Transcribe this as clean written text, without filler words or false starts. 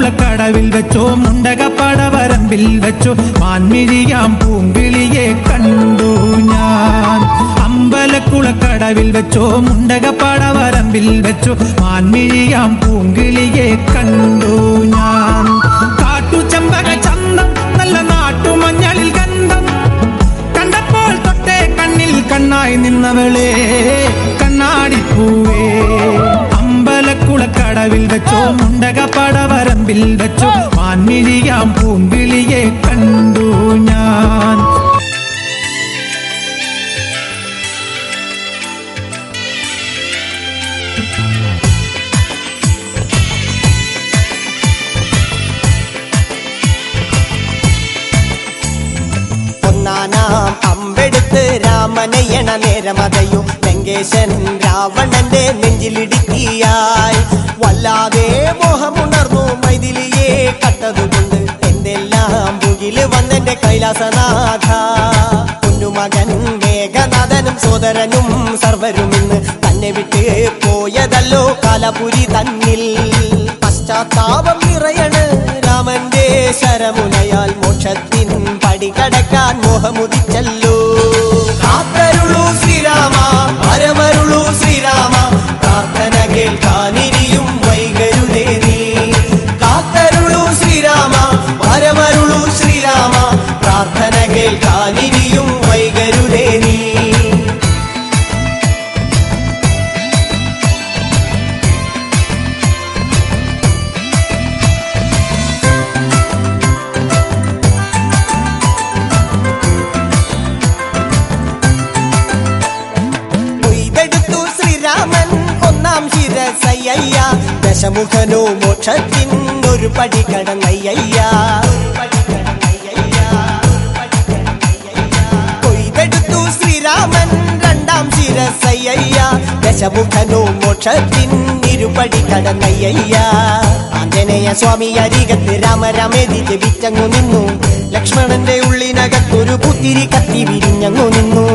അമ്പലക്കുളക്കടവിൽ വെച്ചോ മുണ്ടകപ്പടവരമ്പിൽ വെച്ചോ മാൻമിഴിയാം പൂങ്കിളിയെ കണ്ടു ഞാൻ. അമ്പലക്കുളക്കടവിൽ വെച്ചോ മുണ്ടകപ്പടവരമ്പിൽ വെച്ചോ മാൻമിഴിയാം പൂങ്കിളിയെ കണ്ടു ഞാൻ. കാട്ടുചെമ്പക ചന്തം നല്ല നാട്ടുമഞ്ഞളിൽ ഗന്ധം കണ്ടപ്പോൾ തൊട്ടേ കണ്ണിൽ കണ്ണായി നിന്നവളെ കണ്ണാടിപ്പൂവേ. അമ്പലക്കുളക്കടവിൽ വെച്ചോ മുണ്ടകപ്പടവരമ്പിൽ വെച്ചോ മാൻമിഴിയാം പൂങ്കിളിയെ കണ്ടു ഞാൻ. ഒന്നാനാം അമ്പെടുത്ത് രാമനയണ നേരമതയോ ലങ്കേശൻ രാവണന്റെ നെഞ്ചിലിടുക്കിയായി. വല്ലാതെ മോഹമുണർന്നു മൈഥിലിയെ കട്ടതുകൊണ്ട് എന്തെല്ലാം മുകില് വന്നെന്റെ കൈലാസനാഥ. പൊന്നുമകൻ മേഘനാഥനും സോദരനും സർവരും ഇന്ന് തന്നെ വിട്ട് പോയതല്ലോ കാലപുരി തന്നിൽ. പശ്ചാത്താപം നിറയണ് രാമന്റെ ശരമുനയാൽ മോക്ഷത്തിൻ പടി കടക്കാൻ മോഹമുദിച്ചല്ലോ. കാത്തരുളൂ ശ്രീരാമ പരമരുളൂ ശ്രീരാമ പ്രാർത്ഥന കേൾക്കാനിരിയും വൈകരുതേ നീ. കാത്തരുളൂ ശ്രീരാമ പരമരുളൂ ശ്രീരാമ പ്രാർത്ഥന കേൾക്കാനിരിയും വൈകരുതേ നീ. ദശമുഖനോ മോക്ഷത്തിനൊരു പടി കടന്നയ്യ. കൊയ്തെടുത്തു ശ്രീരാമൻ രണ്ടാം ശിരസയ്യ. ദശമുഖനോ മോക്ഷത്തിനിരുപടി കടന്നയ്യ. ആഞ്ജനേയ സ്വാമി അരികത്ത് രാമരാമേതി ജപിച്ചങ്ങു നിന്നു. ലക്ഷ്മണന്റെ ഉള്ളിനകത്തൊരു പുത്തിരി കത്തി വിരിഞ്ഞങ്ങു നിന്നു.